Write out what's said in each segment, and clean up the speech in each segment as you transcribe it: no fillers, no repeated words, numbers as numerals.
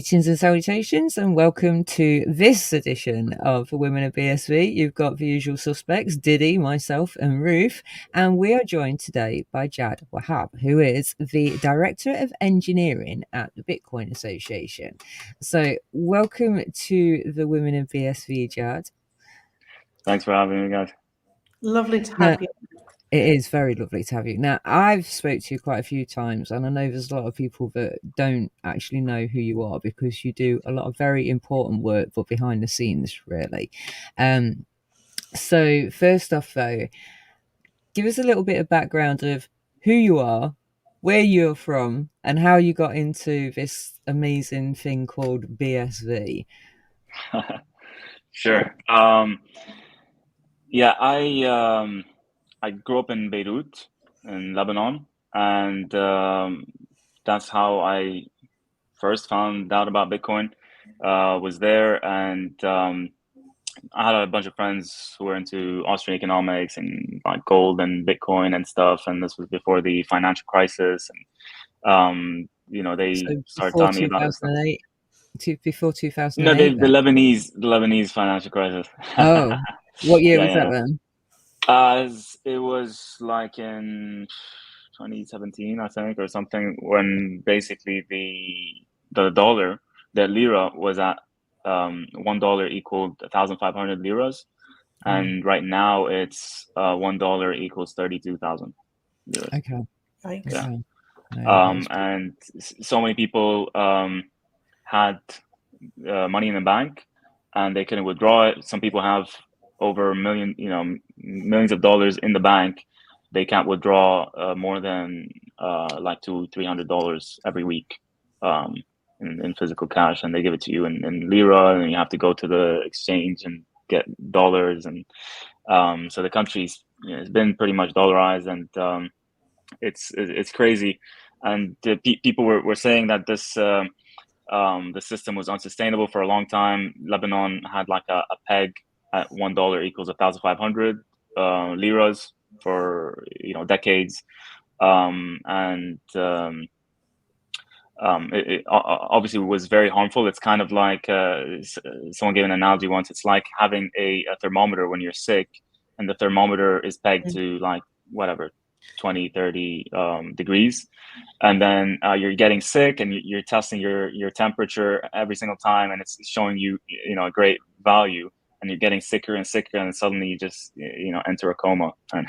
Greetings and salutations, and welcome to this edition of Women of BSV. You've got the usual suspects, Diddy, myself, and Ruth, and we are joined today by Jad Wahab, who is the Director of Engineering at the Bitcoin Association. So, welcome to the Women of BSV, Jad. Thanks for having me, guys. Lovely to have you. It is very lovely to have you. Now, I've spoke to you quite a few times, and I know there's a lot of people that don't actually know who you are because you do a lot of very important work, but behind the scenes, really. So first off, though, give us a little bit of background of who you are, where you're from, and how you got into this amazing thing called BSV. Sure. I grew up in Beirut, in Lebanon, and that's how I first found out about Bitcoin. Was there, and I had a bunch of friends who were into Austrian economics and like gold and Bitcoin and stuff. And this was before the financial crisis, and they started telling me about this. Before 2008. No, the Lebanese financial crisis. Oh, what year was that then? It was like in 2017, I think, or something, when basically the dollar, the lira, was at $1 equaled 1,500 liras, and right now it's $1 equals 32,000 liras. Okay. Yeah. And so many people had money in the bank, and they couldn't withdraw it. Some people have over millions of dollars in the bank. They can't withdraw more than like $200-300 every week in physical cash, and they give it to you in lira, and you have to go to the exchange and get dollars. And so the country's it's been pretty much dollarized, and it's crazy. And people were saying that this the system was unsustainable for a long time. Lebanon had like a peg at $1 equals 1,500 liras for decades, and it obviously was very harmful. It's kind of like someone gave an analogy once. It's like having a thermometer when you're sick, and the thermometer is pegged to like whatever 20-30 degrees, and then you're getting sick, and you're testing your temperature every single time, and it's showing you a great value, and you're getting sicker and sicker, and suddenly you just enter a coma. And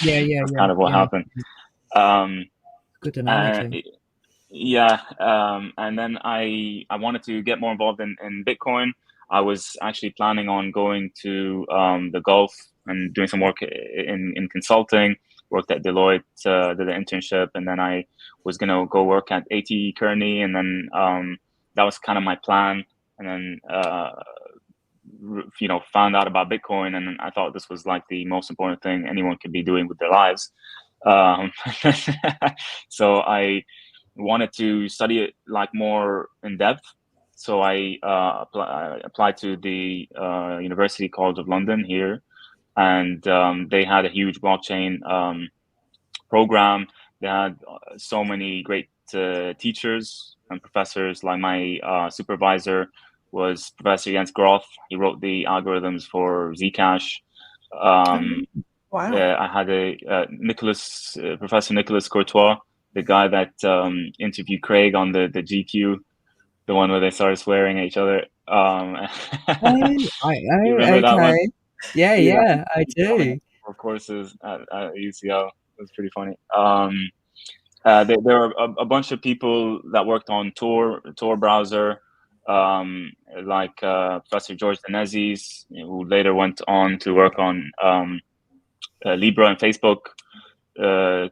that's kind of what happened. Good analogy. And then I wanted to get more involved in Bitcoin. I was actually planning on going to the Gulf and doing some work in consulting. Worked at Deloitte, did an internship, and then I was gonna go work at AT Kearney, and then that was kind of my plan. And then found out about Bitcoin, and I thought this was like the most important thing anyone could be doing with their lives. So I wanted to study it like more in depth. So I applied to the University College of London here, and they had a huge blockchain program. They had so many great teachers and professors. Like my supervisor was Professor Jens Groth. He wrote the algorithms for Zcash. Wow. I had Professor Nicolas Courtois, the guy that interviewed Craig on the GQ, the one where they started swearing at each other. You remember that one? Yeah, I do. For courses at UCL. It was pretty funny. There were a bunch of people that worked on Tor browser, like Professor George Danezis, who later went on to work on Libra and Facebook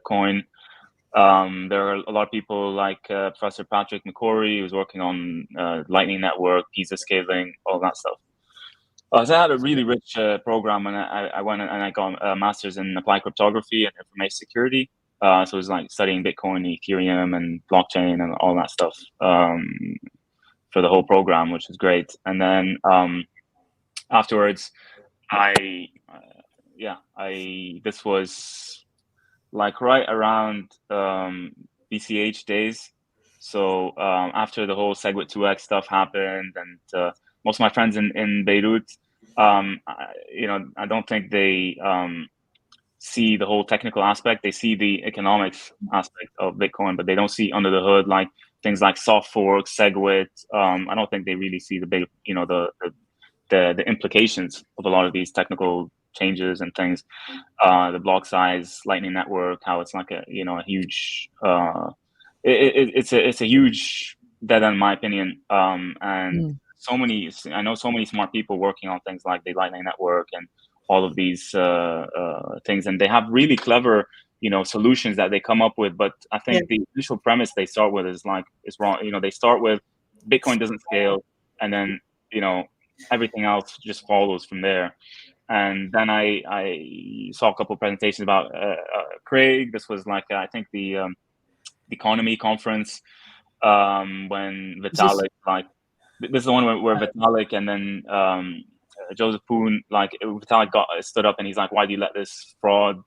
coin. There are a lot of people like Professor Patrick McCrory, who was working on Lightning Network, pizza scaling, all that stuff. So I had a really rich program, and I went and I got a master's in applied cryptography and information security. So it was like studying Bitcoin, Ethereum, and blockchain, and all that stuff for the whole program, which was great. And then afterwards, this was like right around BCH days. So after the whole SegWit 2x stuff happened, and most of my friends in Beirut, I don't think they see the whole technical aspect. They see the economics aspect of Bitcoin, but they don't see under the hood, like things like soft forks, SegWit. I don't think they really see the big, the implications of a lot of these technical changes and things. The block size, Lightning Network, how it's like a huge. It's a huge dead end, in my opinion. And I know so many smart people working on things like the Lightning Network and all of these things, and they have really clever solutions that they come up with. But I think the initial premise they start with is wrong. They start with Bitcoin doesn't scale, and then everything else just follows from there. And then I saw a couple of presentations about Craig. This was like I think the economy conference when Vitalik this is the one where Vitalik and then Joseph Poon, Vitalik stood up and he's like, why do you let this fraud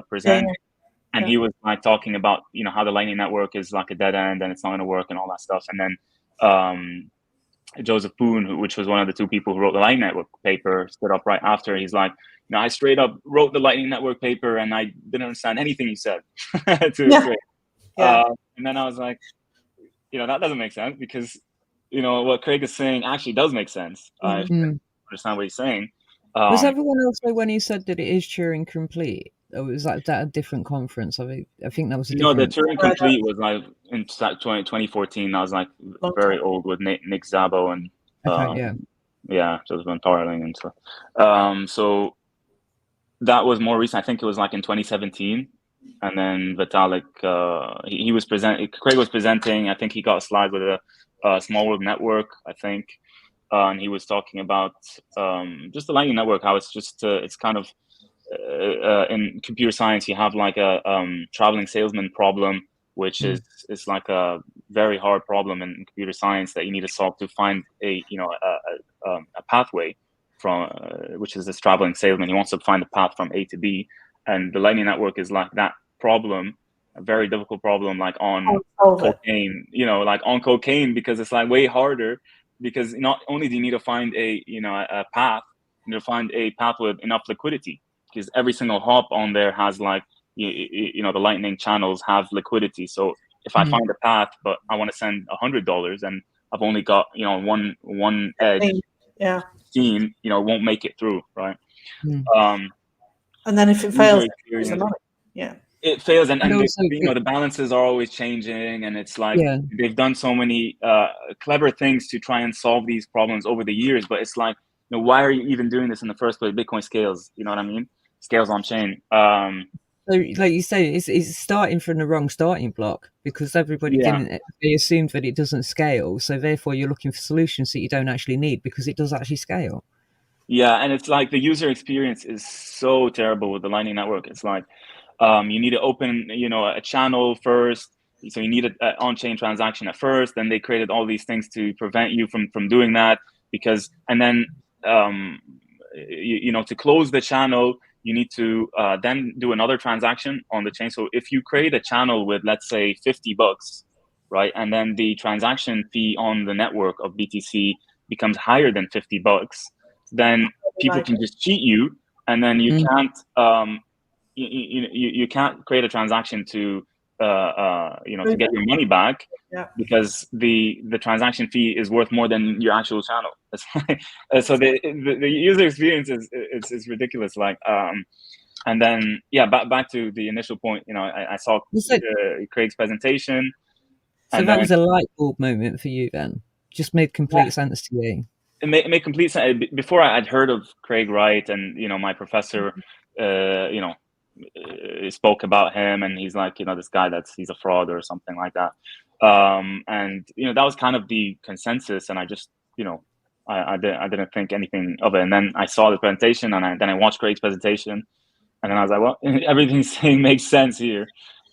present? And he was like talking about how the Lightning Network is like a dead end and it's not going to work and all that stuff. And then Joseph Poon, which was one of the two people who wrote the Lightning Network paper, stood up right after. He's like, I straight up wrote the Lightning Network paper and I didn't understand anything he said. And then I was like, that doesn't make sense, because what Craig is saying actually does make sense. I understand what he's saying. Was everyone also when he said that it is Turing complete? Or was that a different conference? I think that was a different... No, the Turing complete was like in 2014. I was like very old with Nick Szabo and Joseph Van Parling and stuff. So that was more recent. I think it was like in 2017. And then Vitalik, he was Craig was presenting. I think he got a slide with a small world network, I think. And he was talking about just the Lightning Network, how it's just, it's kind of, in computer science, you have like a traveling salesman problem, which is like a very hard problem in computer science that you need to solve to find a pathway from, which is this traveling salesman. He wants to find a path from A to B. And the Lightning Network is like that problem, a very difficult problem, like on cocaine, like on cocaine, because it's like way harder, because not only do you need to find a path, you need to find a path with enough liquidity, because every single hop on there has like, the Lightning channels have liquidity. So if I find a path, but I want to send $100 and I've only got, one edge, scheme, won't make it through, right? And then if it fails, the money. It fails, and the balances are always changing, and it's like they've done so many clever things to try and solve these problems over the years. But it's like, why are you even doing this in the first place? Bitcoin scales, you know what I mean? Scales on chain. So, like you say, it's starting from the wrong starting block, because everybody they assumed that it doesn't scale. So therefore, you're looking for solutions that you don't actually need, because it does actually scale. Yeah, and it's like the user experience is so terrible with the Lightning Network. It's like you need to open, a channel first. So you need an on-chain transaction at first. Then they created all these things to prevent you from doing that, and then to close the channel, you need to then do another transaction on the chain. So if you create a channel with, let's say, $50, right, and then the transaction fee on the network of BTC becomes higher than $50. Then people can just cheat you, and then you can't you can't create a transaction to to get your money back, because the transaction fee is worth more than your actual channel. So the user experience is ridiculous. Like and then back to the initial point. I saw Craig's presentation. So that was a light bulb moment for you then. Just made complete sense to you. It made complete sense. Before I'd heard of Craig Wright, and my professor, spoke about him, and he's like, this guy he's a fraud or something like that. And that was kind of the consensus, and I just I didn't think anything of it. And then I saw the presentation, and then I watched Craig's presentation, and then I was like, well, everything he's saying makes sense here.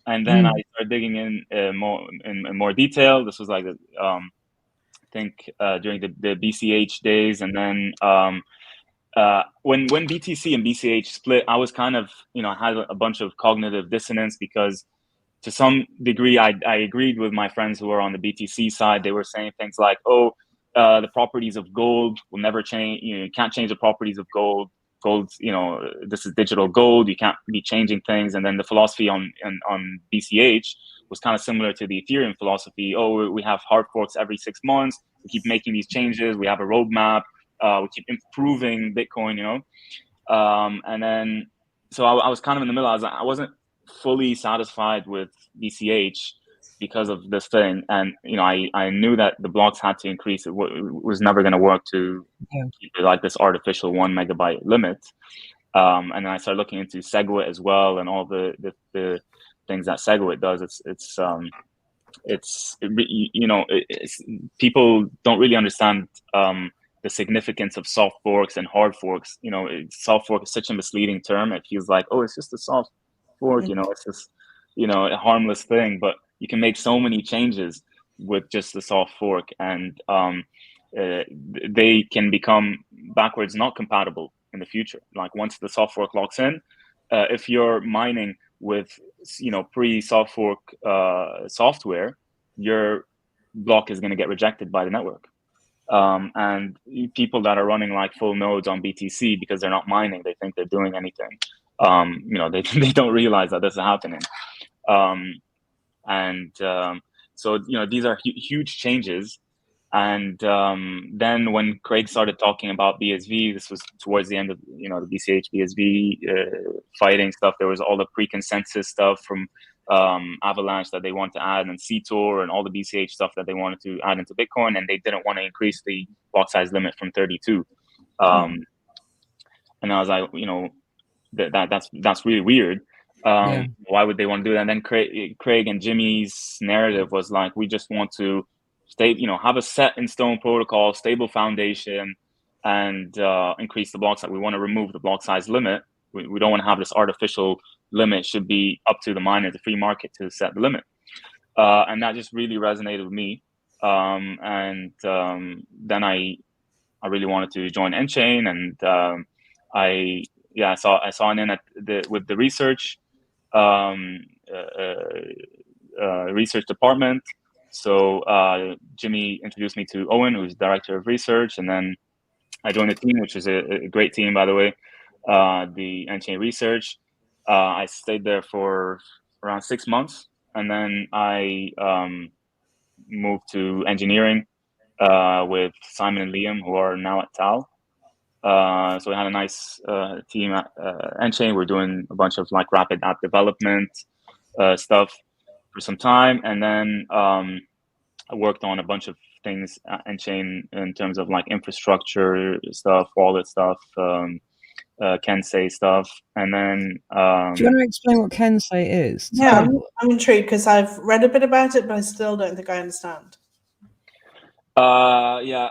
And then I started digging in more detail. This was like I think during the BCH days, and then when BTC and BCH split, I was kind of I had a bunch of cognitive dissonance, because to some degree, I agreed with my friends who were on the BTC side. They were saying things like, "Oh, the properties of gold will never change. You can't change the properties of gold. Gold, this is digital gold. You can't be changing things." And then the philosophy on BCH was kind of similar to the Ethereum philosophy. Oh, we have hard forks every 6 months. We keep making these changes. We have a roadmap. We keep improving Bitcoin. And then, so I was kind of in the middle. I wasn't fully satisfied with BCH because of this thing, and I knew that the blocks had to increase. It was never going to work to keep it like this artificial 1 megabyte limit. And then I started looking into SegWit as well, and all the things that SegWit does. People don't really understand the significance of soft forks and hard forks. Soft fork is such a misleading term. It feels like, oh, it's just a soft fork, it's just a harmless thing, but you can make so many changes with just the soft fork, and they can become backwards not compatible in the future. Like once the soft fork locks in, if you're mining with pre-soft fork software, your block is going to get rejected by the network. And people that are running like full nodes on BTC, because they're not mining, they think they're doing anything. They don't realize that this is happening. So these are huge changes. And then when Craig started talking about BSV, this was towards the end of the BCH BSV fighting stuff. There was all the pre-consensus stuff from Avalanche that they want to add, and CTOR, and all the BCH stuff that they wanted to add into Bitcoin, and they didn't want to increase the block size limit from 32. And I was like, that's really weird. Why would they want to do that? And then Craig and Jimmy's narrative was like, we just want to have a set in stone protocol, stable foundation, and increase the block size. We want to remove the block size limit. We don't want to have this artificial limit. It should be up to the miner, the free market, to set the limit. And that just really resonated with me. Then I really wanted to join nChain, and I saw an in with the research research department. So Jimmy introduced me to Owen, who's director of research, and then I joined the team, which is a great team, by the way, the nChain research. I stayed there for around 6 months, and then I moved to engineering with Simon and Liam, who are now at Tal. So we had a nice team at nChain. We're doing a bunch of like rapid app development stuff for some time, and then I worked on a bunch of things at nChain in terms of like infrastructure stuff, wallet stuff, Kensei stuff, and then do you want to explain what Kensei is? Yeah, I'm intrigued because I've read a bit about it, but I still don't think I understand. Yeah,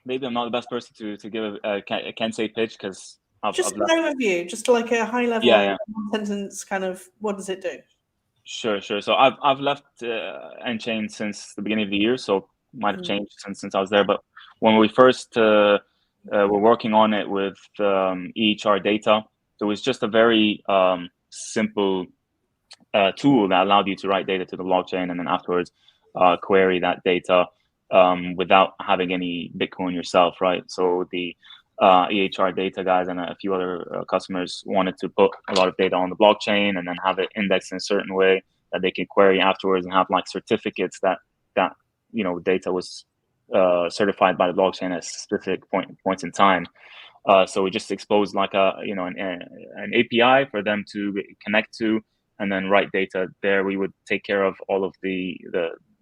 maybe I'm not the best person to give a Kensei pitch, because just an overview, just like a high level sentence kind of. What does it do? Sure. So I've left nChain since the beginning of the year, so might have changed since I was there. But when we first were working on it with EHR data, it was just a very simple tool that allowed you to write data to the blockchain, and then afterwards query that data without having any Bitcoin yourself, right? So the EHR data guys and a few other customers wanted to put a lot of data on the blockchain and then have it indexed in a certain way that they could query afterwards and have like certificates that data was certified by the blockchain at specific points in time. So we just exposed like an API for them to connect to and then write data there. We would take care of all of the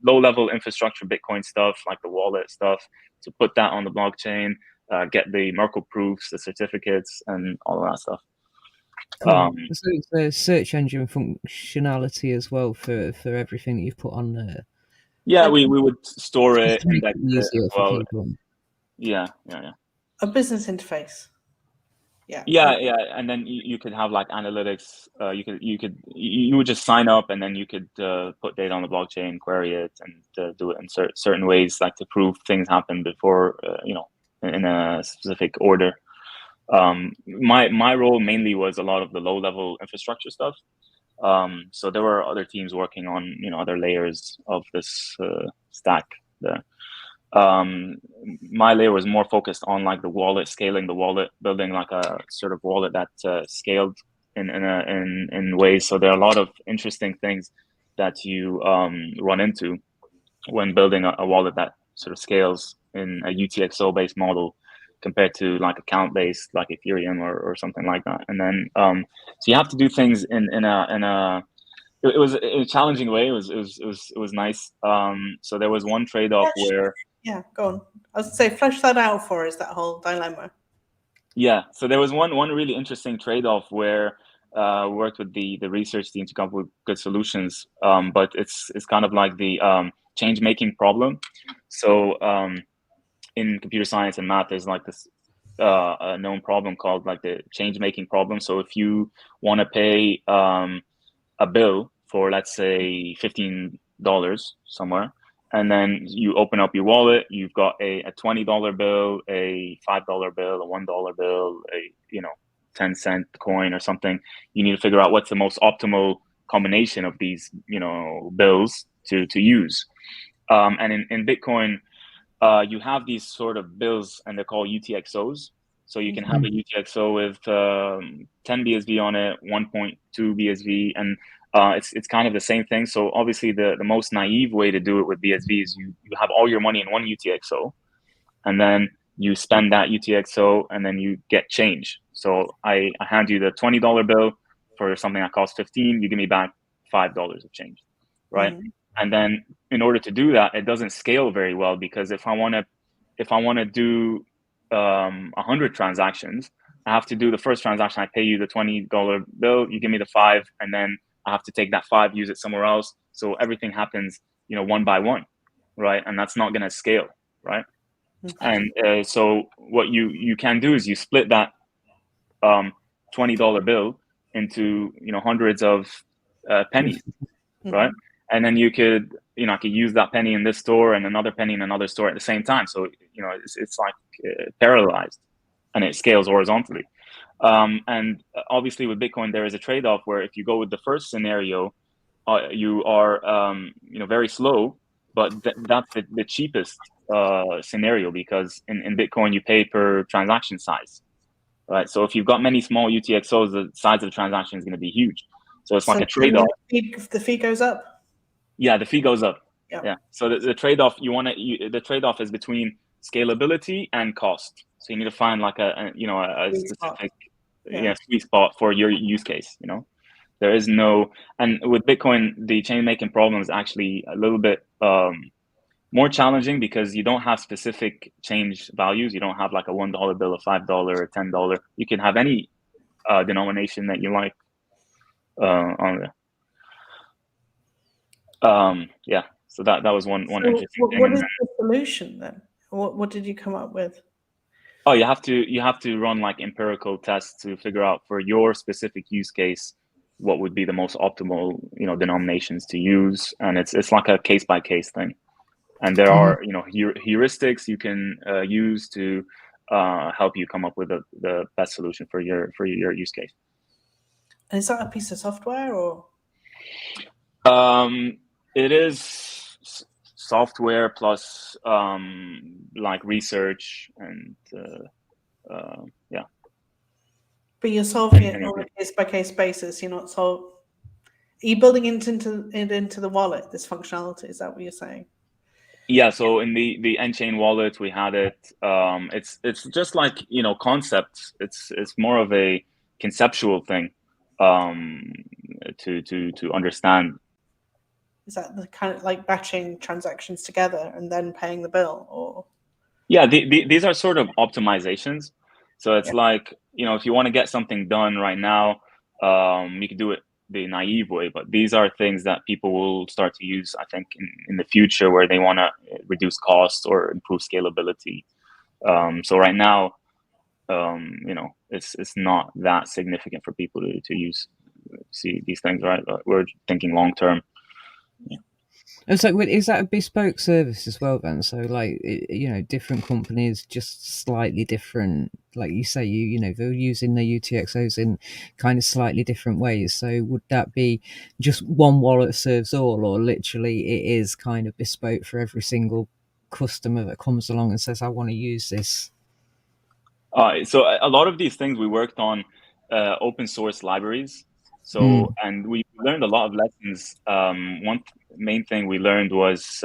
low-level infrastructure Bitcoin stuff, like the wallet stuff, to put that on the blockchain. Get the Merkle proofs, the certificates, and all of that stuff. So it's a search engine functionality as well for everything that you've put on there. Yeah, we would store it, index it as well. Yeah. A business interface. Yeah, and then you could have like analytics. You would just sign up, and then you could put data on the blockchain, query it, and do it in certain ways, like to prove things happen before in a specific order. My role mainly was a lot of the low level infrastructure stuff. So there were other teams working on, other layers of this stack there. My layer was more focused on like the wallet, scaling the wallet, building like a sort of wallet that scaled in ways. So there are a lot of interesting things that you run into when building a wallet that sort of scales in a UTXO based model compared to like account based like Ethereum or something like that. And then so you have to do things in a it was in a challenging way. It was nice. So there was one trade-off where go on. I was say flesh that out for us, that whole dilemma. Yeah, so there was one really interesting trade-off where worked with the research team to come up with good solutions. But it's kind of like the change making problem. So in computer science and math, there's like this a known problem called like the change making problem. So if you want to pay a bill for, let's say, $15 somewhere, and then you open up your wallet, you've got a $20 bill, a $5 bill, a $1 bill, a 10-cent coin or something. You need to figure out what's the most optimal combination of these bills to use. And in Bitcoin, you have these sort of bills, and they're called UTXOs. So you can have a UTXO with 10 BSV on it, 1.2 BSV, and it's kind of the same thing. So obviously the most naive way to do it with BSV is you have all your money in one UTXO, and then you spend that UTXO, and then you get change. So I hand you the $20 bill for something that costs 15. You give me back $5 of change, right? Mm-hmm. And then in order to do that, it doesn't scale very well, because if I want to do 100 transactions, I have to do the first transaction. I pay you the $20 bill, you give me the 5, and then I have to take that 5, use it somewhere else. So everything happens, one by one, right? And that's not going to scale, right? Mm-hmm. And so what you can do is you split that $20 bill into hundreds of pennies, mm-hmm. right? And then you could I could use that penny in this store and another penny in another store at the same time. So it's like parallelized, and it scales horizontally. And obviously with Bitcoin, there is a trade-off where if you go with the first scenario, you are very slow, but that's the cheapest scenario, because in Bitcoin you pay per transaction size, right? So if you've got many small UTXOs, the size of the transaction is going to be huge. So it's like a trade-off. The fee goes up. Yeah, the fee goes up. Yeah. So the trade-off the trade-off is between scalability and cost. So you need to find like a specific sweet spot for your use case. There is no, and with Bitcoin, the chain making problem is actually a little bit more challenging, because you don't have specific change values. You don't have like a $1 bill, a $5, a $10. You can have any denomination that you like on there. So that was one interesting thing. What is the solution then? What did you come up with? Oh, you have to run like empirical tests to figure out for your specific use case what would be the most optimal denominations to use, and it's like a case by case thing. And there are heuristics you can use to help you come up with the best solution for your use case. And is that a piece of software or? It is software plus like research and yeah. But you're solving it on a case by case basis. You're not Are you building it into the wallet? This functionality, is that what you're saying? Yeah. So in the N-Chain wallet, we had it. It's just like concepts. It's more of a conceptual thing to understand. Is that the kind of like batching transactions together and then paying the bill, or? Yeah, these are sort of optimizations. So it's like, if you want to get something done right now, you can do it the naive way, but these are things that people will start to use, I think, in the future, where they want to reduce costs or improve scalability. So right now, it's not that significant for people to see these things, right? We're thinking long term. Yeah. It's like, is that a bespoke service as well then? So like, different companies, just slightly different, like you say, they're using the UTXOs in kind of slightly different ways. So would that be just one wallet serves all, or literally it is kind of bespoke for every single customer that comes along and says, I want to use this? So a lot of these things we worked on open source libraries. So, and we learned a lot of lessons. One main thing we learned was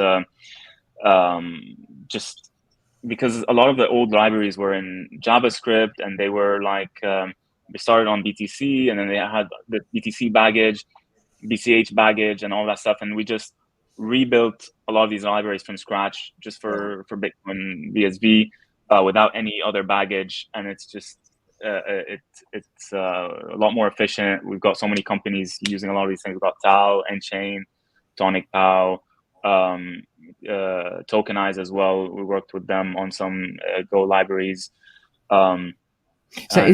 just because a lot of the old libraries were in JavaScript, and they were like, they started on BTC, and then they had the BTC baggage, BCH baggage, and all that stuff. And we just rebuilt a lot of these libraries from scratch just for Bitcoin BSV without any other baggage. And it's just, it's a lot more efficient. We've got so many companies using a lot of these things. We've got Tau, Enchain, Tonic Pow, Tokenize as well. We worked with them on some Go libraries. So are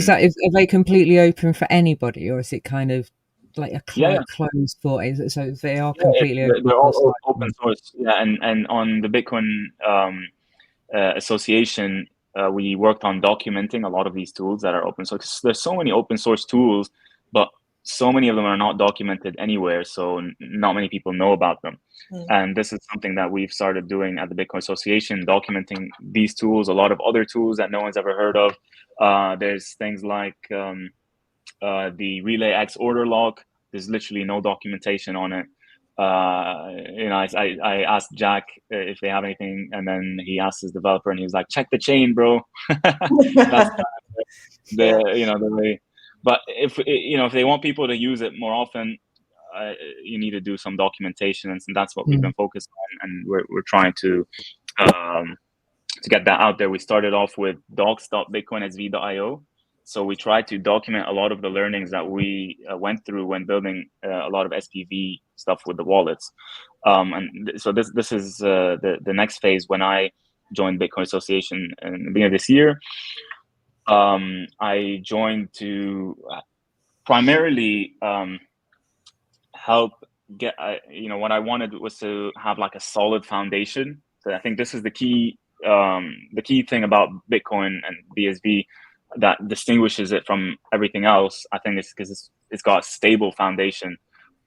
they completely open for anybody, or is it kind of like a closed for? So they are completely open. They're all open source. Yeah, and on the Bitcoin Association, we worked on documenting a lot of these tools that are open source. There's so many open source tools, but so many of them are not documented anywhere, so not many people know about them. And this is something that we've started doing at the Bitcoin Association, documenting these tools, a lot of other tools that no one's ever heard of. There's things like the Relay X order lock. There's literally no documentation on it. I asked Jack if they have anything, and then he asked his developer, and he was like, "Check the chain, bro." That's the way. But if they want people to use it more often, you need to do some documentation, and that's what we've been focused on, and we're trying to get that out there. We started off with docs.bitcoinsv.io. So we tried to document a lot of the learnings that we went through when building a lot of SPV stuff with the wallets. And so this is the next phase. When I joined Bitcoin Association in the beginning of this year, I joined to primarily help get, what I wanted was to have like a solid foundation. So I think this is the key thing about Bitcoin and BSV that distinguishes it from everything else. I think it's because it's got a stable foundation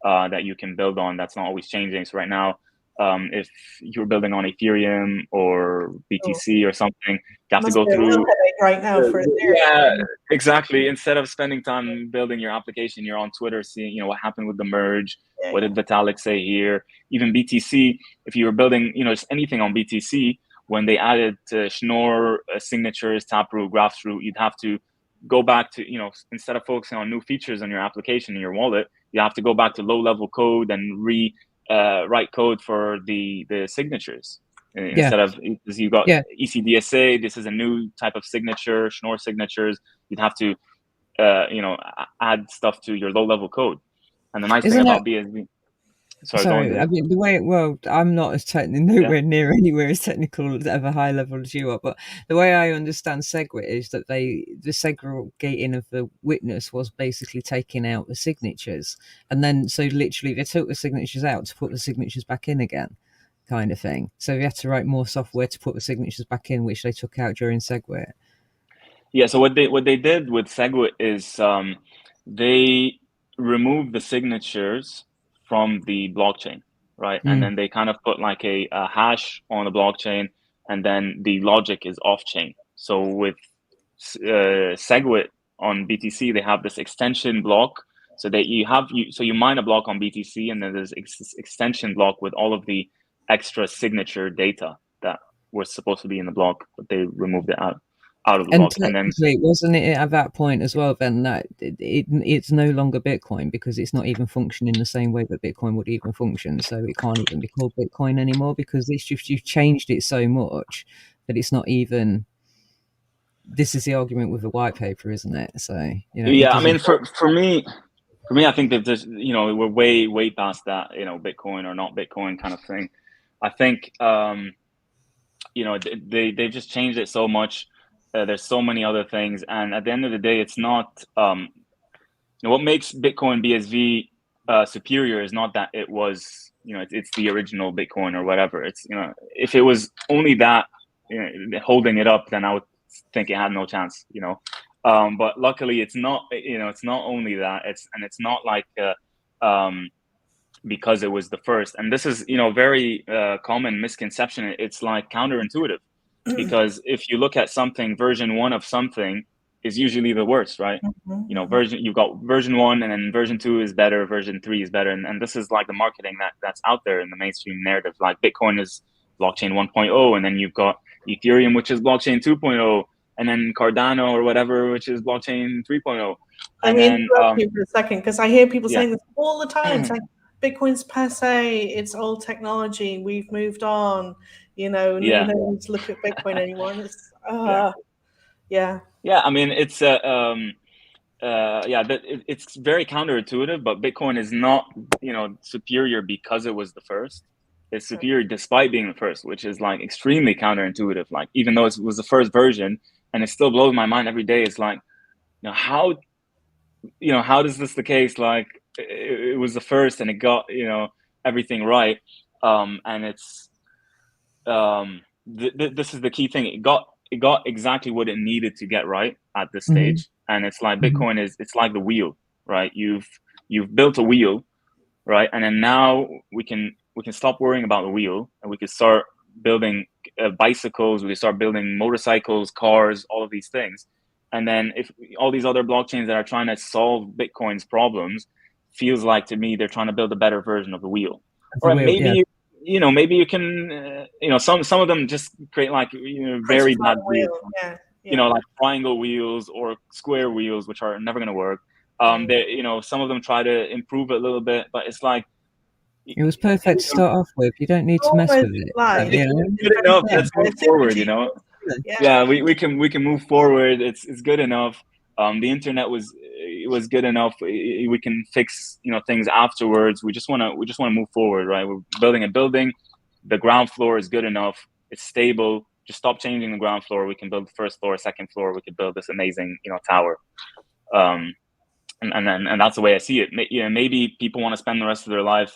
that you can build on that's not always changing. So right now, if you're building on Ethereum or BTC or something, you have to go through right now for Ethereum. Yeah, exactly. Instead of spending time building your application, you're on Twitter seeing, what happened with the merge. What did Vitalik say here? Even BTC, if you were building, just anything on BTC, when they added Schnorr signatures, Taproot, Graphroot, you'd have to go back to, instead of focusing on new features on your application in your wallet, you have to go back to low-level code and write code for the signatures. Instead of, because you got ECDSA, this is a new type of signature, Schnorr signatures. You'd have to, add stuff to your low-level code. And the nice thing about BSV. Sorry, I mean, I'm not as nowhere near anywhere as technical at a high level as you are, but the way I understand SegWit is that the segregating of the witness was basically taking out the signatures, and then so literally they took the signatures out to put the signatures back in again, kind of thing. So we had to write more software to put the signatures back in, which they took out during SegWit. Yeah. So what they did with SegWit is they removed the signatures from the blockchain, right? And then they kind of put like a hash on the blockchain, and then the logic is off chain. So with SegWit on BTC, they have this extension block. So that you mine a block on BTC, and then there's extension block with all of the extra signature data that was supposed to be in the block, but they removed it out of the block. And then wasn't it at that point as well then that it's no longer Bitcoin, because it's not even functioning the same way that Bitcoin would even function, so it can't even be called Bitcoin anymore, because it's just you've changed it so much that it's not even. This is the argument with the white paper, isn't it? So I mean, for me, I think that there's we're way past that, Bitcoin or not Bitcoin kind of thing. I think they've just changed it so much. There's so many other things, and at the end of the day, it's not what makes Bitcoin BSV superior is not that it was it's the original Bitcoin or whatever. It's, if it was only that, holding it up, then I would think it had no chance, but luckily it's not, it's not only that, it's not like, because it was the first. And this is, very common misconception. It's like counterintuitive, because if you look at something, version 1 of something is usually the worst, right? You've got version 1, and then version 2 is better, version 3 is better. And this is like the marketing that's out there in the mainstream narrative. Like Bitcoin is blockchain 1.0, and then you've got Ethereum, which is blockchain 2.0, and then Cardano or whatever, which is blockchain 3.0. I mean, interrupt you for a second, because I hear people saying this all the time. It's like, Bitcoin's passe, it's old technology, we've moved on, no one wants to look at Bitcoin anymore. And it's, I mean, it's it's very counterintuitive, but Bitcoin is not, superior because it was the first. It's superior despite being the first, which is like extremely counterintuitive. Like, even though it was the first version, and it still blows my mind every day. It's like, how does this the case? Like, it was the first, and it got, everything right. And it's, this is the key thing. It got exactly what it needed to get right at this stage. And it's like, Bitcoin it's like the wheel, right? You've built a wheel, right? And then now we can stop worrying about the wheel, and we can start building bicycles. We can start building motorcycles, cars, all of these things. And then if all these other blockchains that are trying to solve Bitcoin's problems, feels like to me they're trying to build a better version of the wheel. Or maybe maybe you can some of them just create like very bad wheels. Like triangle wheels or square wheels, which are never going to work. They some of them try to improve it a little bit, but it's like, it was perfect to start off with. You don't need to mess with it. Good enough. Let's move forward. We can move forward. It's good enough. The internet was good enough. We can fix things afterwards. We just want to move forward, right? We're building a building. The ground floor is good enough. It's stable. Just stop changing the ground floor. We can build the first floor, second floor. We can build this amazing tower. And that's the way I see it. Maybe people want to spend the rest of their life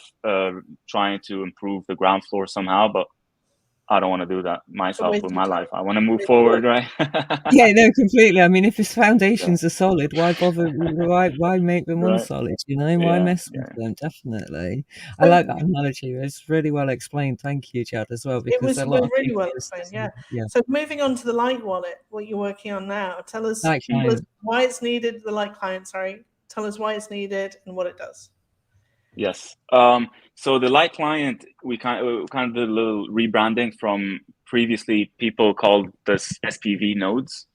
trying to improve the ground floor somehow, but I don't want to do that myself with my life. I want to move forward, right? No, completely. I mean, if his foundations are solid, why bother? Why make them unsolid? Why mess with them? Definitely. I like that analogy. It's really well explained. Thank you, Chad, as well. Because it was really well explained. Yeah. So moving on to the Light wallet, what you're working on now. Tell us why it's needed. The Light client. Sorry. Tell us why it's needed and what it does. Yes. So the Light client, we kind of did a little rebranding from previously people called this SPV nodes.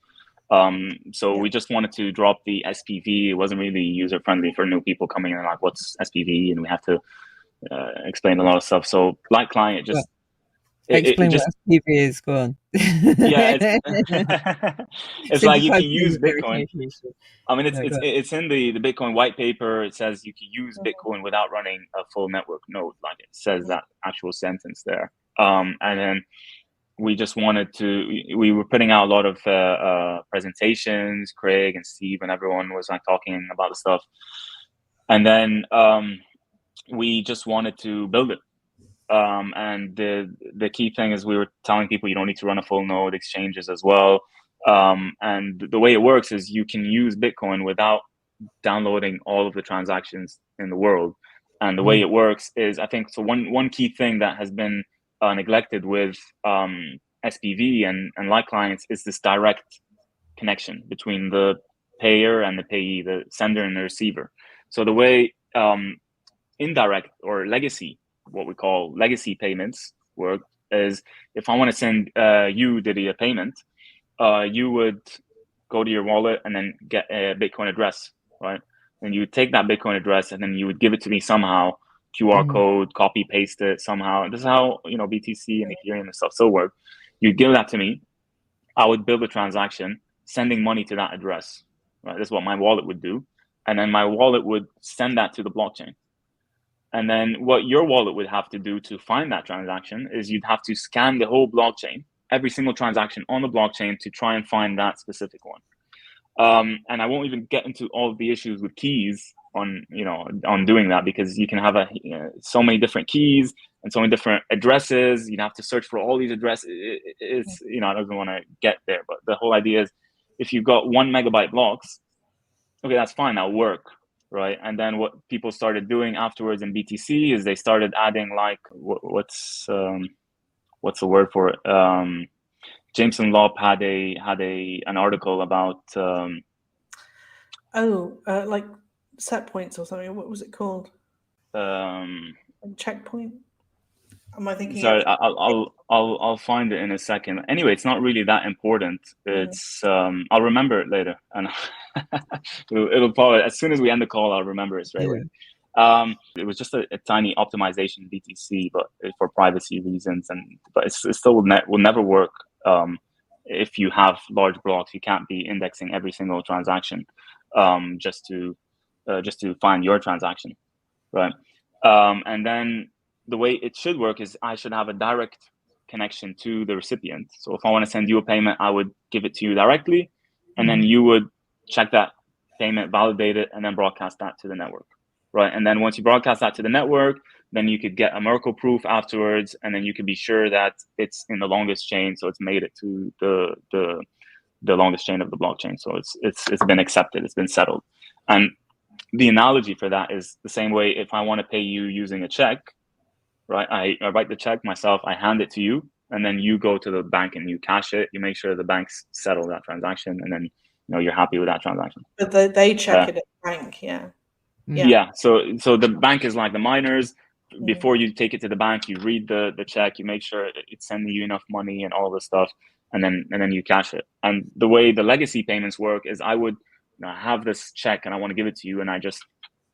We just wanted to drop the SPV. It wasn't really user friendly for new people coming in, like, what's SPV? And we have to explain a lot of stuff. So Light client just explain what SPV is. Go on. It's like you can use Bitcoin. I mean, it's in the Bitcoin white paper. It says you can use Bitcoin without running a full network node. Like, it says that actual sentence there. And then we just wanted to. We were putting out a lot of presentations. Craig and Steve and everyone was like talking about the stuff. And then we just wanted to build it. And the key thing is, we were telling people you don't need to run a full node, exchanges as well. And the way it works is you can use Bitcoin without downloading all of the transactions in the world. And the way it works is, I think, so one key thing that has been neglected with SPV and Light clients is this direct connection between the payer and the payee, the sender and the receiver. So the way indirect or legacy, what we call legacy payments, work is, if I want to send you, Diddy, a payment, you would go to your wallet and then get a Bitcoin address, right? And you would take that Bitcoin address and then you would give it to me somehow, QR code, copy, paste it somehow. This is how, BTC and Ethereum and stuff still work. You'd give that to me. I would build a transaction, sending money to that address, right? This is what my wallet would do. And then my wallet would send that to the blockchain. And then what your wallet would have to do to find that transaction is you'd have to scan the whole blockchain, every single transaction on the blockchain, to try and find that specific one. And I won't even get into all of the issues with keys on doing that, because you can have so many different keys and so many different addresses. You'd have to search for all these addresses. It's I don't want to get there, but the whole idea is, if you've got 1 megabyte blocks, okay, that's fine, that'll work, right? And then what people started doing afterwards in BTC is they started adding, like, what's the word for it? Jameson Lopp had an article about like set points or something. What was it called? Checkpoint. Am I thinking? Sorry, I'll find it in a second. Anyway, it's not really that important. It's I'll remember it later, and it'll probably, as soon as we end the call, I'll remember it straight away. It was just a tiny optimization BTC, but for privacy reasons, but it still will never work. If you have large blocks, you can't be indexing every single transaction just to find your transaction, right? And then the way it should work is I should have a direct connection to the recipient. So if I want to send you a payment, I would give it to you directly, and then you would check that payment, validate it, and then broadcast that to the network, right? And then once you broadcast that to the network, then you could get a Merkle proof afterwards, and then you could be sure that it's in the longest chain, so it's made it to the longest chain of the blockchain. So it's been accepted, it's been settled. And the analogy for that is the same way if I want to pay you using a check, right? I write the check myself, I hand it to you, and then you go to the bank and you cash it. You make sure the banks settle that transaction, and then you're happy with that transaction. But they check it at the bank, yeah. So the bank is like the miners. Before you take it to the bank, you read the check, you make sure it's sending you enough money and all this stuff, and then you cash it. And the way the legacy payments work is I would have this check and I want to give it to you, and I just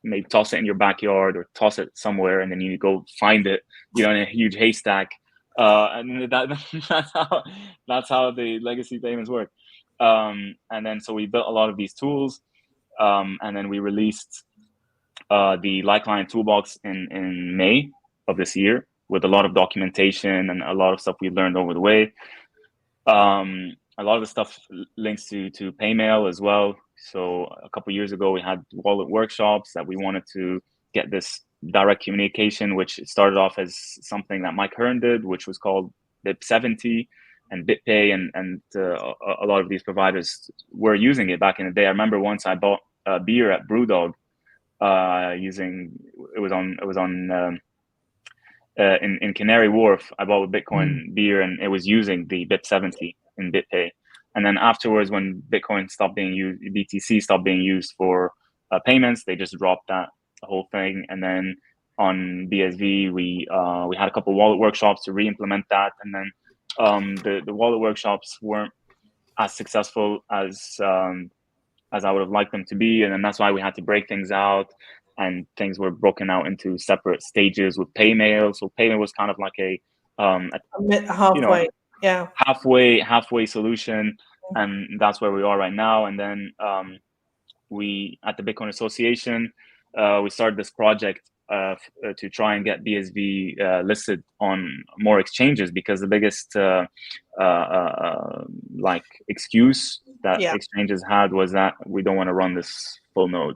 maybe toss it in your backyard or toss it somewhere, and then you go find it, in a huge haystack. And that's how the legacy payments work. And then so we built a lot of these tools, and then we released the Light Toolbox in May of this year, with a lot of documentation and a lot of stuff we learned over the way. A lot of the stuff links to Paymail as well. So a couple of years ago, we had wallet workshops that we wanted to get this direct communication, which started off as something that Mike Hearn did, which was called BIP70 and BitPay, and a lot of these providers were using it back in the day. I remember once I bought a beer at Brewdog in Canary Wharf. I bought a Bitcoin beer, and it was using the BIP70 in BitPay. And then afterwards, when Bitcoin stopped being used, BTC stopped being used for payments, they just dropped that whole thing. And then on BSV, we had a couple of wallet workshops to re-implement that. And then the wallet workshops weren't as successful as I would have liked them to be. And then that's why we had to break things out, and things were broken out into separate stages with Paymail. So Paymail was kind of like a halfway. Halfway solution, and that's where we are right now. And then we at the Bitcoin Association, we started this project to try and get BSV listed on more exchanges, because the biggest excuse that exchanges had was that we don't want to run this full node.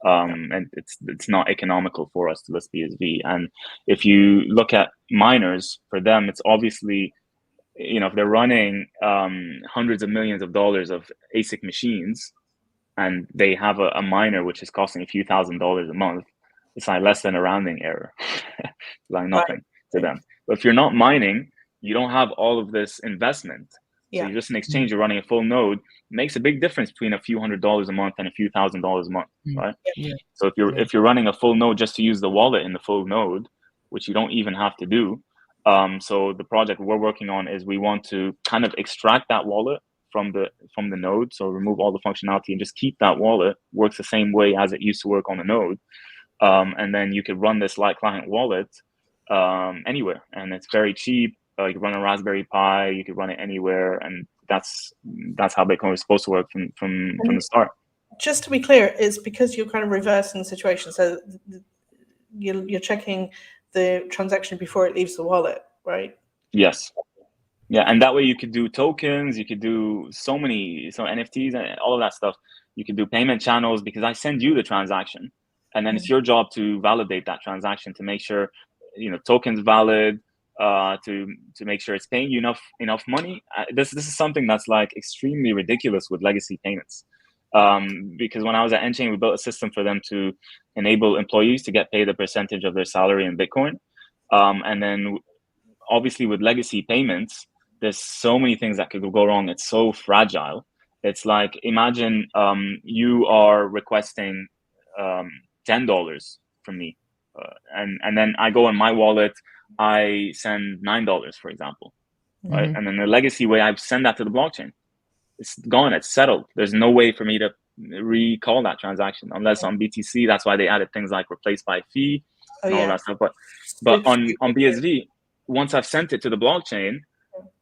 And it's not economical for us to list BSV. And if you look at miners, for them, it's obviously, if they're running hundreds of millions of dollars of ASIC machines, and they have a miner which is costing a few $1,000s a month, it's like less than a rounding error, like nothing to them. But if you're not mining, you don't have all of this investment. So you're just an exchange, you're running a full node. It makes a big difference between a few $100s a month and a few $1,000s a month, right? So if you're running a full node just to use the wallet in the full node, which you don't even have to do. So the project we're working on is we want to kind of extract that wallet from the node, so remove all the functionality and just keep that wallet, works the same way as it used to work on the node. And then you could run this Light Client wallet anywhere, and it's very cheap. You can run a Raspberry Pi, you could run it anywhere, and that's how Bitcoin was supposed to work from the start. Just to be clear, it's because you're kind of reversing the situation. So you're checking the transaction before it leaves the wallet, right? Yes. Yeah, and that way you could do tokens, you could do so NFTs and all of that stuff. You could do payment channels, because I send you the transaction, and then it's your job to validate that transaction, to make sure, you know, token's valid, to make sure it's paying you enough money. This is something that's like extremely ridiculous with legacy payments. Because when I was at nChain, we built a system for them to enable employees to get paid a percentage of their salary in Bitcoin. And then obviously with legacy payments, there's so many things that could go wrong. It's so fragile. It's like, imagine you are requesting $10 from me, and then I go in my wallet, I send $9, for example, right? And then the legacy way, I send that to the blockchain. It's gone. It's settled. There's no way for me to recall that transaction unless on BTC. That's why they added things like replace by fee and all that stuff. But on BSV, once I've sent it to the blockchain,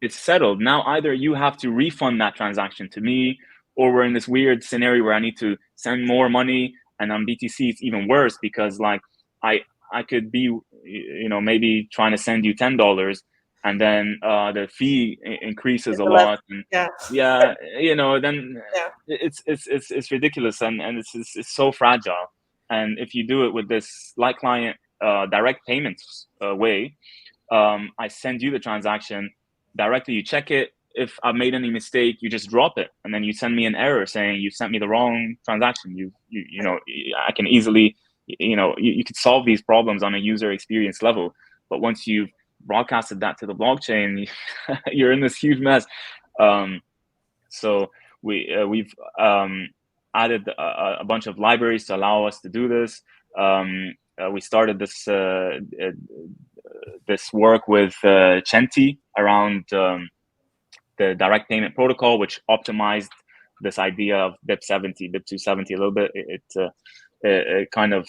it's settled. Now either you have to refund that transaction to me, or we're in this weird scenario where I need to send more money. And on BTC, it's even worse because like I could be, you know, maybe trying to send you $10, and then the fee increases a lot. And you know, then it's ridiculous, and it's so fragile. And if you do it with this light client direct payments way, I send you the transaction directly, you check it. If I've made any mistake, you just drop it, and then you send me an error saying you sent me the wrong transaction. You know, I can easily, you know, you could solve these problems on a user experience level. But once you've broadcasted that to the blockchain, you're in this huge mess. So we've added a bunch of libraries to allow us to do this. We started this this work with Chenti around the direct payment protocol, which optimized this idea of BIP 270 a little bit. It kind of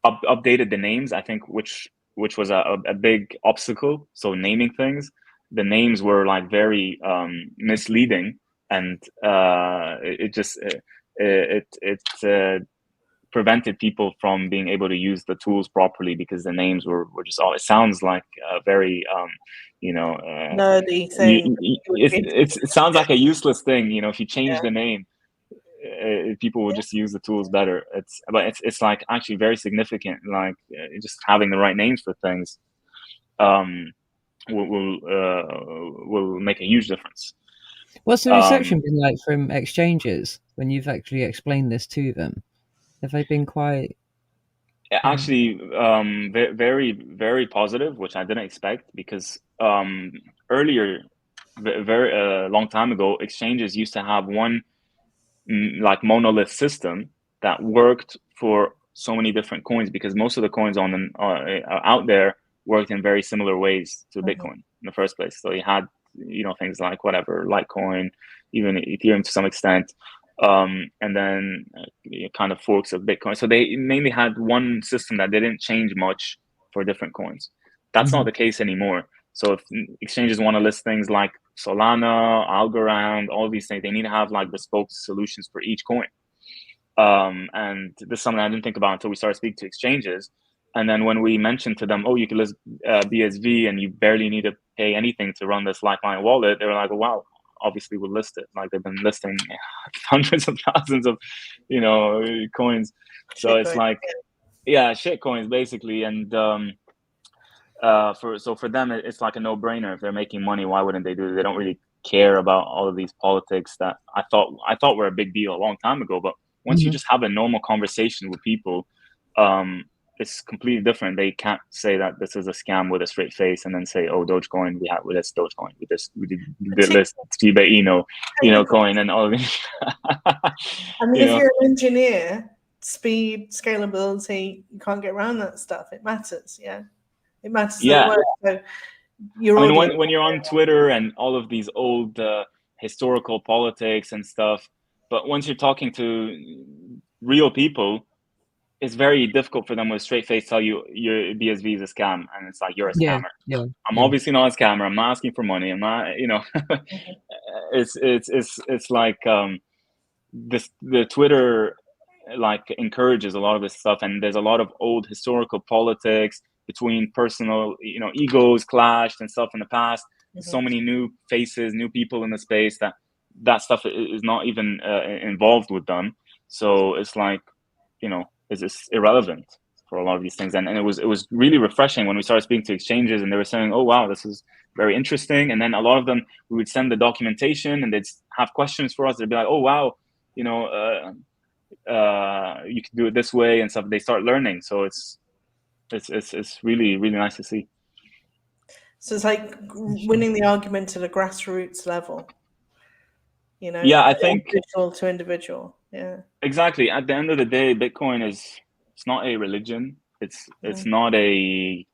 updated the names, I think, which was a big obstacle. So naming things, the names were like very misleading, and it prevented people from being able to use the tools properly because the names were just all. It sounds like a very you know, nerdy thing. It sounds like a useless thing. You know, if you change the name, people will just use the tools better. It's like actually very significant. Like just having the right names for things will make a huge difference. What's the reception been like from exchanges when you've actually explained this to them? Have they been quite? Actually, very, very positive, which I didn't expect, because earlier, very long time ago, exchanges used to have one like monolith system that worked for so many different coins, because most of the coins on out there worked in very similar ways to Bitcoin in the first place. So you had, you know, things like whatever, Litecoin, even Ethereum to some extent. And then kind of forks of Bitcoin. So they mainly had one system that didn't change much for different coins. That's not the case anymore. So if exchanges want to list things like Solana, Algorand, all these things, they need to have like bespoke solutions for each coin. And this is something I didn't think about until we started speaking to exchanges. And then when we mentioned to them, oh, you can list BSV and you barely need to pay anything to run this Lifeline wallet, they were like, oh, wow. Obviously would list it. Like they've been listing hundreds of thousands of, you know, coins. So it's like, shit coins basically. And for them, it's like a no-brainer. If they're making money, why wouldn't they do it? They don't really care about all of these politics that I thought were a big deal a long time ago. But once you just have a normal conversation with people, it's completely different. They can't say that this is a scam with a straight face and then say, "Oh, Dogecoin, we have with this Dogecoin, we did list Shiba Inu, coin and all of this." I mean, if you're an engineer, speed, scalability, you can't get around that stuff. It matters, it matters. Yeah. So when you're on Twitter and all of these old historical politics and stuff, but once you're talking to real people, it's very difficult for them with a straight face tell you your BSV is a scam, and it's like, you're a scammer. I'm obviously not a scammer. I'm not asking for money. I'm not, it's like the Twitter like encourages a lot of this stuff, and there's a lot of old historical politics between personal, egos clashed and stuff in the past. So many new faces, new people in the space that stuff is not even involved with them. So it's like, is irrelevant for a lot of these things. And it was really refreshing when we started speaking to exchanges, and they were saying, oh wow, this is very interesting. And then a lot of them, we would send the documentation and they'd have questions for us. They'd be like, oh wow, you can do it this way and stuff. They start learning. So it's really, really nice to see. So it's like winning the argument at a grassroots level, Yeah, I think individual to individual. Yeah, exactly. At the end of the day, Bitcoin it's not a religion. It's not a,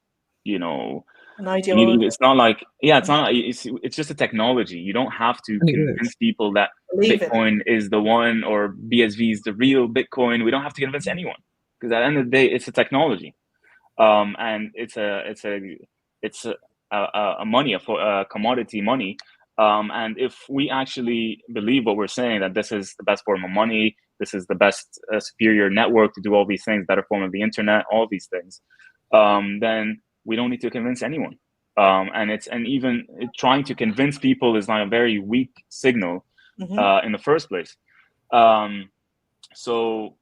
an ideology. It's not like, it's just a technology. You don't have to convince people that Bitcoin is the one or BSV is the real Bitcoin. We don't have to convince anyone, because at the end of the day, it's a technology, and it's a money, a commodity money. And if we actually believe what we're saying, that this is the best form of money, this is the best superior network to do all these things, better form of the internet, all these things, then we don't need to convince anyone. And even trying to convince people is like a very weak signal in the first place. So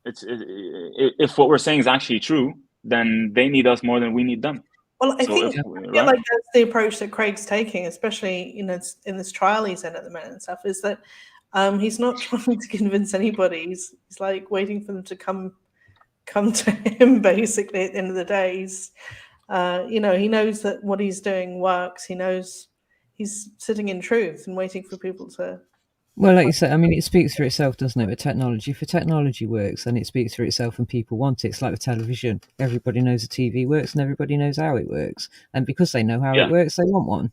if what we're saying is actually true, then they need us more than we need them. Well, I think like that's the approach that Craig's taking, especially in this trial he's in at the minute and stuff, is that he's not trying to convince anybody. He's like waiting for them to come to him, basically. At the end of the day, he knows that what he's doing works. He knows he's sitting in truth and waiting for people to. Well, like you said, I mean, it speaks for itself, doesn't it? With technology, if a technology works, then it speaks for itself, and people want it. It's like with television; everybody knows the TV works, and everybody knows how it works. And because they know how it works, they want one.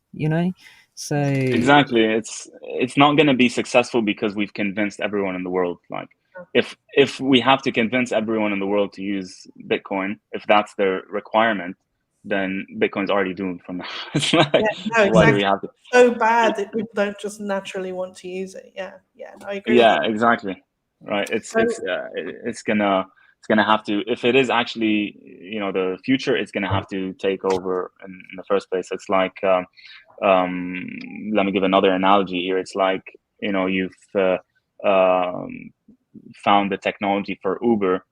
So exactly, it's not going to be successful because we've convinced everyone in the world. Like, if we have to convince everyone in the world to use Bitcoin, if that's their requirement, then Bitcoin's already doomed from that. It's like, exactly. Why do we have to? So bad that people don't just naturally want to use it. Yeah, I agree. Yeah, exactly. Right. It's gonna have to, if it is actually the future, it's gonna have to take over in the first place. It's like let me give another analogy here. It's like you've found the technology for Uber.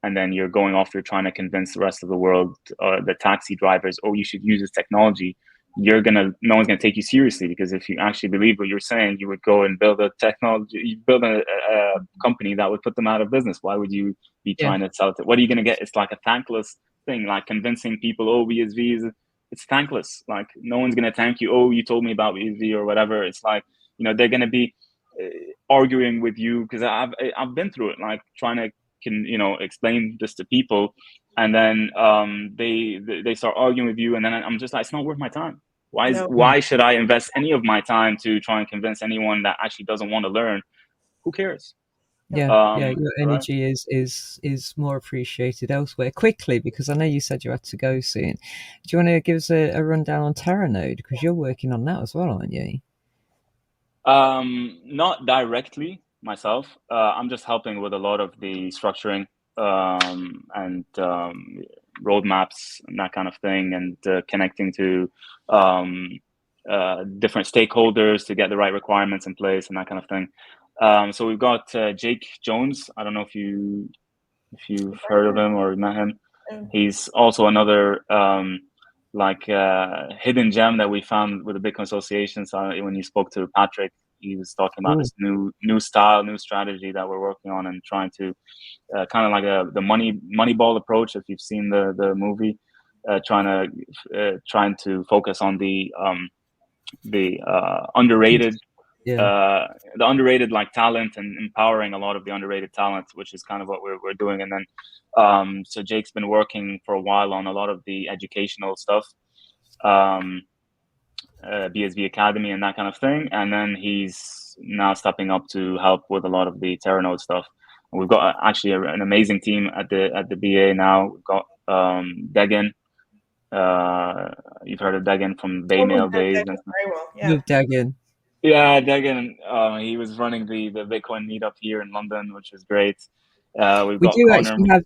And then you're going off, you're trying to convince the rest of the world, the taxi drivers, you should use this technology. No one's gonna take you seriously, because if you actually believe what you're saying, you would go and build a company that would put them out of business. Why would you be trying to sell it? What are you gonna get? It's like a thankless thing, like convincing people, BSV it's thankless. Like, no one's gonna thank you. You told me about BSV or whatever. It's like, they're gonna be arguing with you, because I've been through it, like trying to explain this to people, and then they start arguing with you, and then I'm just like, it's not worth my time. Why should I invest any of my time to try and convince anyone that actually doesn't want to learn? Who cares? Your energy is more appreciated elsewhere. Quickly, because I know you said you had to go soon. Do you want to give us a rundown on Terranode, because you're working on that as well, aren't you? Not directly myself. I'm just helping with a lot of the structuring and roadmaps and that kind of thing, and connecting to different stakeholders to get the right requirements in place and that kind of thing. So we've got Jake Jones. I don't know if you've heard of him or met him. He's also another hidden gem that we found with the Bitcoin Association. So when you spoke to Patrick, he was talking about this new style, new strategy that we're working on, and trying to kind of like the Moneyball approach. If you've seen the movie, trying to focus on the underrated. The underrated talent, and empowering a lot of the underrated talent, which is kind of what we're doing. And then so Jake's been working for a while on a lot of the educational stuff, BSV Academy and that kind of thing, and then he's now stepping up to help with a lot of the Terranode stuff. And we've got actually an amazing team at the BA now. We've got Degan. You've heard of Degan from Baymail days. Degan. Yeah, Degan, he was running the Bitcoin meetup here in London, which was great. We've We got do Connor. actually have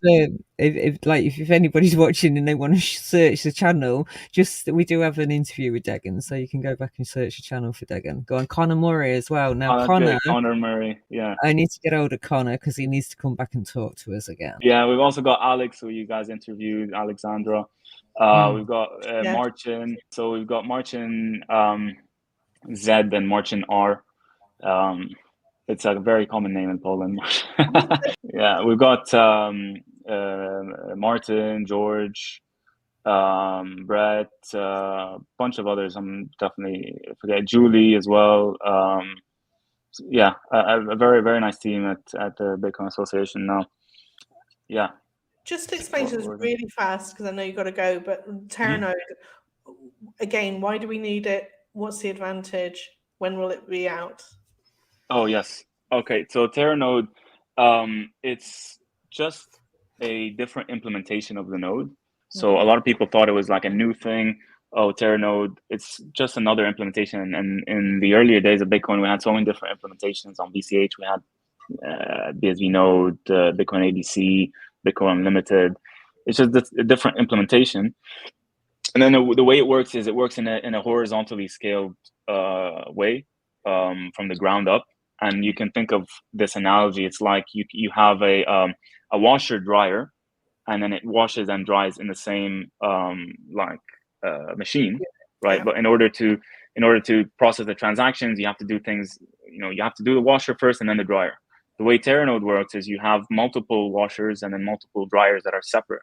if anybody's watching and they want to search the channel, we do have an interview with Degan, so you can go back and search the channel for Degan. Go on Connor Murray as well. Now Connor Murray, yeah. I need to get hold of Connor because he needs to come back and talk to us again. Yeah, we've also got Alex, who you guys interviewed, Alexandra. We've got Marcin. So we've got Marcin Z and Marcin R. It's a very common name in Poland. Yeah, we've got Martin, George, Brett, a bunch of others. I'm definitely forget Julie as well. Yeah, a very, very nice team at the Bitcoin Association now. Yeah. Just explain to us really fast, because I know you've got to go, but Terranode, again, why do we need it? What's the advantage? When will it be out? Oh, yes. Okay, so Terranode, it's just a different implementation of the node. So a lot of people thought it was like a new thing. Oh, Terranode, it's just another implementation. And in the earlier days of Bitcoin, we had so many different implementations. On BCH, we had BSV Node, Bitcoin ABC, Bitcoin Unlimited. It's just a different implementation. And then the way it works is it works in a horizontally scaled way from the ground up. And you can think of this analogy. It's like you have a washer dryer, and then it washes and dries in the same machine, right? Yeah. But in order to process the transactions, you have to do things. You have to do the washer first and then the dryer. The way Terranode works is you have multiple washers and then multiple dryers that are separate.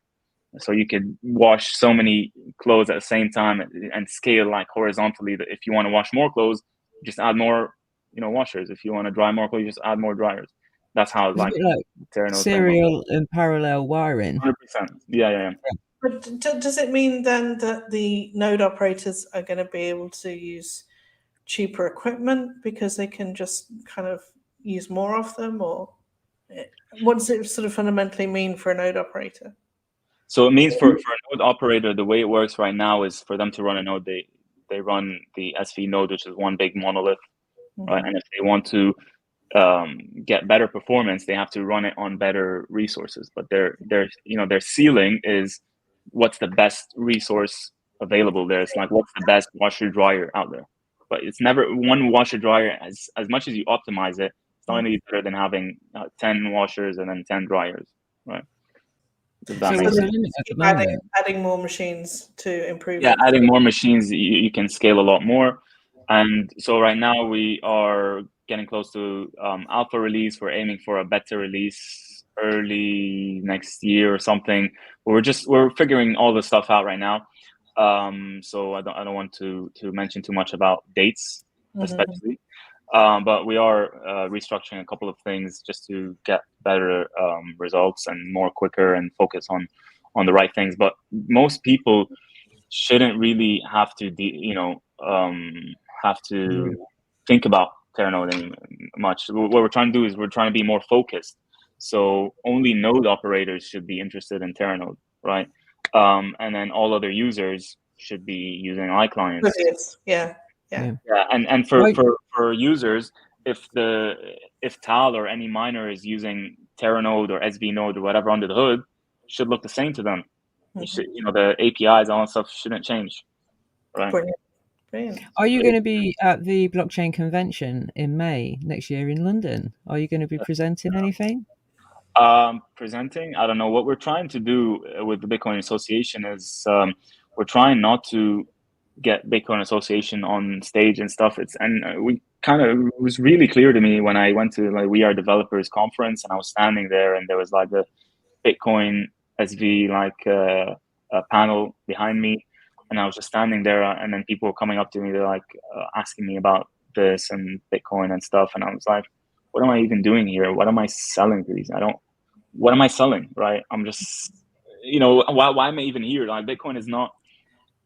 So you could wash so many clothes at the same time and scale like horizontally. That if you want to wash more clothes, just add more, washers. If you want to dry more clothes, just add more dryers. That's how like serial and parallel wiring. 100%. Yeah. But does it mean then that the node operators are going to be able to use cheaper equipment because they can just kind of use more of them, or what does it sort of fundamentally mean for a node operator? So it means for a node operator, the way it works right now is for them to run a node, they run the SV node, which is one big monolith, right? And if they want to get better performance, they have to run it on better resources. But their ceiling is what's the best resource available there. It's like what's the best washer dryer out there. But it's never one washer dryer. As much as you optimize it, it's not any better than having 10 washers and then 10 dryers, right? Adding more machines to improve. Yeah, adding more machines, you can scale a lot more. And so right now we are getting close to alpha release. We're aiming for a beta release early next year or something. We're figuring all the stuff out right now. So I don't want to mention too much about dates, especially. But we are restructuring a couple of things just to get better results and more quicker and focus on the right things. But most people shouldn't really have to think about Terranode much. What we're trying to do is we're trying to be more focused. So only node operators should be interested in Terranode, right? And then all other users should be using iClients. Yeah. And for users, if Tal or any miner is using Terranode or SV Node or whatever under the hood, should look the same to them. The APIs, all that stuff shouldn't change, right? Brilliant. Are you going to be at the blockchain convention in May next year in London? Are you going to be presenting anything? Presenting, I don't know. What we're trying to do with the Bitcoin Association is we're trying not to get Bitcoin Association on stage and stuff. It was really clear to me when I went to We Are Developers conference and I was standing there and there was like the Bitcoin SV a panel behind me, and I was just standing there and then people were coming up to me. They're like asking me about this and Bitcoin and stuff, and I was like, what am I even doing here? What am I selling to these? What am I selling, right? I'm just, why am I even here? Like Bitcoin is not,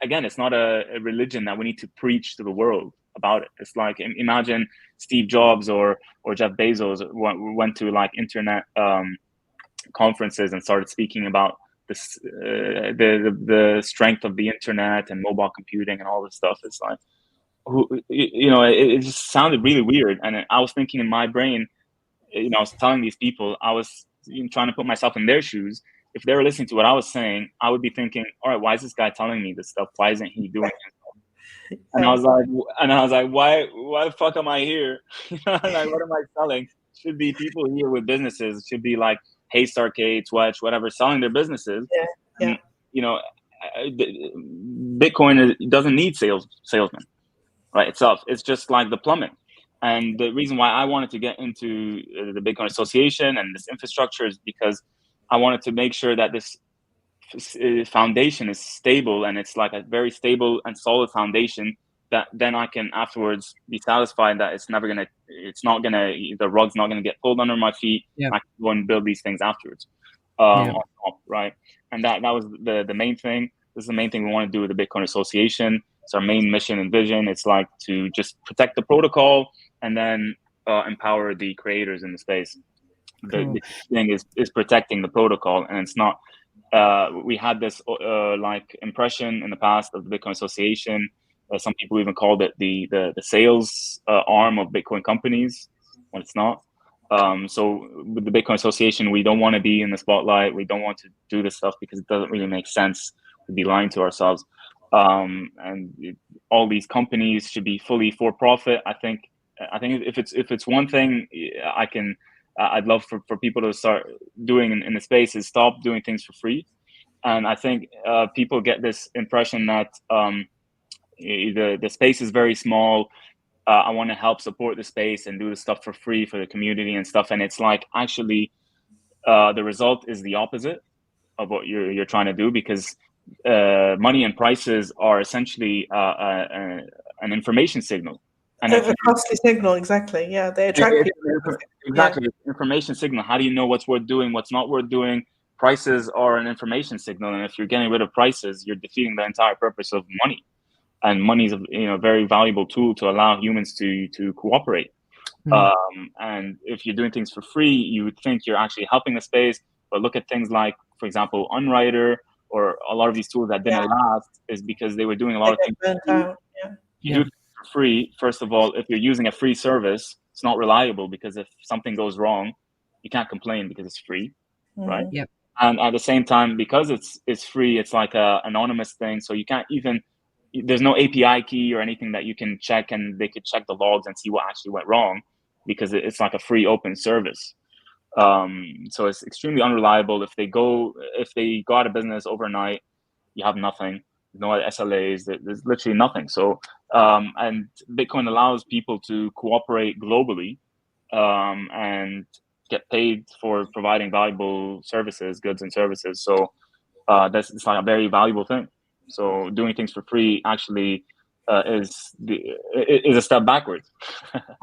again, it's not a religion that we need to preach to the world about it. It's like, imagine Steve Jobs or Jeff Bezos went to internet conferences and started speaking about this, the strength of the internet and mobile computing and all this stuff. It's like, it just sounded really weird. And I was thinking in my brain, I was telling these people, I was trying to put myself in their shoes. If they were listening to what I was saying, I would be thinking, all right, why is this guy telling me this stuff? Why isn't he doing it? And I was like, why the fuck am I here? Like, what am I selling? Should be people here with businesses. Should be like Haste Arcade, Twitch, whatever, selling their businesses. And, Bitcoin doesn't need salesmen, right? Itself, it's just like the plumbing. And the reason why I wanted to get into the Bitcoin Association and this infrastructure is because I wanted to make sure that this foundation is stable, and it's like a very stable and solid foundation that then I can afterwards be satisfied that the rug's not gonna get pulled under my feet. I can go and build these things afterwards, on top, right? And that was the main thing. This is the main thing we want to do with the Bitcoin Association. It's our main mission and vision. It's like to just protect the protocol and then empower the creators in the space. The thing is protecting the protocol, and it's not. We had this like impression in the past of the Bitcoin Association. Some people even called it the sales arm of Bitcoin companies, when it's not. So with the Bitcoin Association, we don't want to be in the spotlight. We don't want to do this stuff because it doesn't really make sense to be lying to ourselves. All these companies should be fully for profit. I think if it's one thing I'd love for people to start doing in the space is stop doing things for free. And I think people get this impression that the space is very small. I want to help support the space and do the stuff for free for the community and stuff. And it's like, actually, the result is the opposite of what you're trying to do, because money and prices are essentially an information signal. And a costly signal, exactly. Yeah, they attract people. Exactly, information signal. How do you know what's worth doing, what's not worth doing? Prices are an information signal, and if you're getting rid of prices, you're defeating the entire purpose of money. And money is a very valuable tool to allow humans to cooperate. And if you're doing things for free, you would think you're actually helping the space. But look at things like, for example, Unwriter, or a lot of these tools that didn't last, is because they were doing a lot of things. You do it for free. First of all, if you're using a free service, it's not reliable, because if something goes wrong, you can't complain because it's free, right? Yep. And at the same time, because it's free, it's like a anonymous thing, so you can't even. There's no API key or anything that you can check, and they could check the logs and see what actually went wrong, because it's like a free open service. So it's extremely unreliable. If they go out of business overnight, you have nothing. No SLAs. There's literally nothing. So and Bitcoin allows people to cooperate globally and get paid for providing valuable services, goods and services. So it's like a very valuable thing. So doing things for free actually is a step backwards.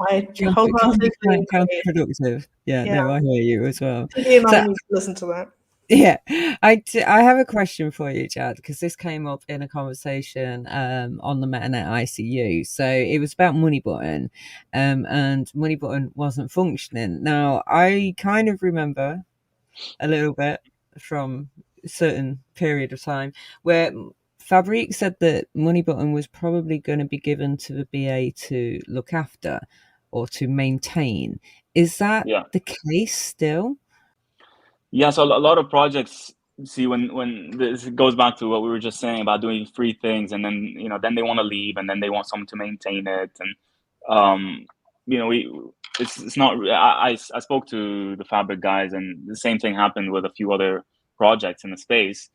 I wholeheartedly counterproductive. No, I hear you as well. Listen to that. Yeah, I have a question for you, Jad, because this came up in a conversation on the MetaNet ICU. So it was about Moneybutton, and Moneybutton wasn't functioning. Now, I kind of remember a little bit from a certain period of time where Fabrique said that Moneybutton was probably going to be given to the BA to look after or to maintain. Is that the case still? Yeah, so a lot of projects, see, when this goes back to what we were just saying about doing free things, and then then they want to leave, and then they want someone to maintain it, and it's not. I spoke to the Fabric guys, and the same thing happened with a few other projects in the space.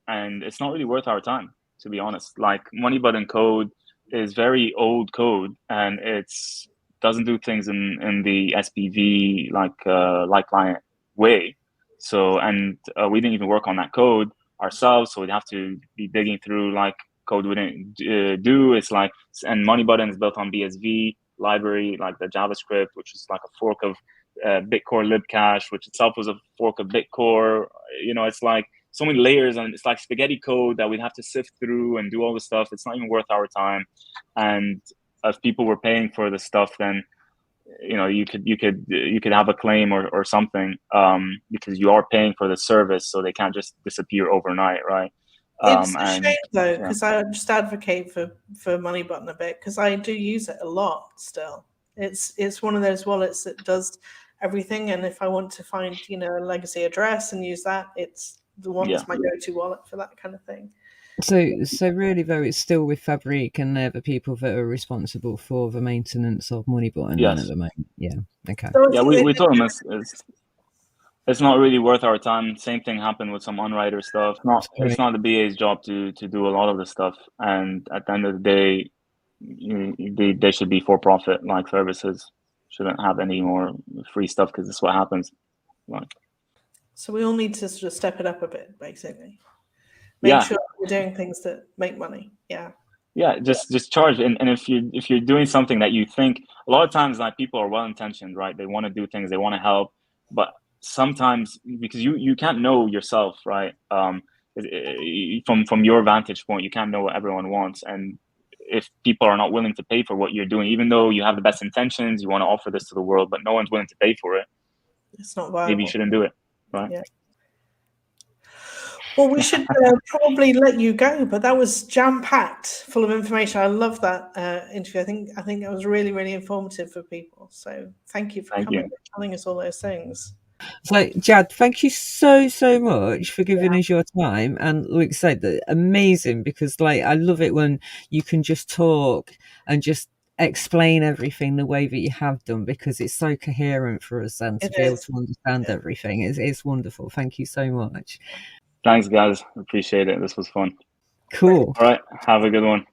And it's not really worth our time, to be honest. Like, Moneybutton code is very old code, and it's doesn't do things in the SPV like client way. So, and we didn't even work on that code ourselves, so we'd have to be digging through like code we didn't do. It's like, and Moneybutton is built on BSV library, like the JavaScript, which is like a fork of Bitcore libcache, which itself was a fork of Bitcore. It's like so many layers, and it's like spaghetti code that we'd have to sift through and do all this stuff. It's not even worth our time. And if people were paying for this stuff, then you could have a claim or something, because you are paying for the service, so they can't just disappear overnight, right? It's a shame though, because I just advocate for Moneybutton a bit, because I do use it a lot still. It's one of those wallets that does everything. And if I want to find, a legacy address and use that, it's the one that's my go-to wallet for that kind of thing. So really, though, it's still with Fabric, and they're the people that are responsible for the maintenance of Moneybot at the moment. Yeah. Okay. So we told them it's not really worth our time. Same thing happened with some Unwriter stuff. It's not the BA's job to do a lot of this stuff. And at the end of the day, they should be for profit, like services. Shouldn't have any more free stuff, because this is what happens. So we all need to sort of step it up a bit, basically. Make sure we're doing things that make money. Yeah, just charge. And if you're doing something that you think, a lot of times, like, people are well intentioned, right? They want to do things, they want to help, but sometimes, because you can't know yourself, right? From your vantage point, you can't know what everyone wants. And if people are not willing to pay for what you're doing, even though you have the best intentions, you want to offer this to the world, but no one's willing to pay for it, it's not viable. Maybe you shouldn't do it, right? Yeah. Well, we should probably let you go, but that was jam-packed, full of information. I love that interview. I think that was really, really informative for people. So thank you for coming and telling us all those things. So, Jad, thank you so much for giving us your time. And like I said, amazing, because I love it when you can just talk and just explain everything the way that you have done, because it's so coherent for us and to be able to understand everything. It's wonderful. Thank you so much. Thanks, guys. Appreciate it. This was fun. Cool. All right. Have a good one.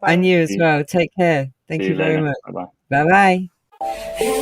Bye. And you as well. Take care. Thank you very much. Bye-bye. Bye-bye.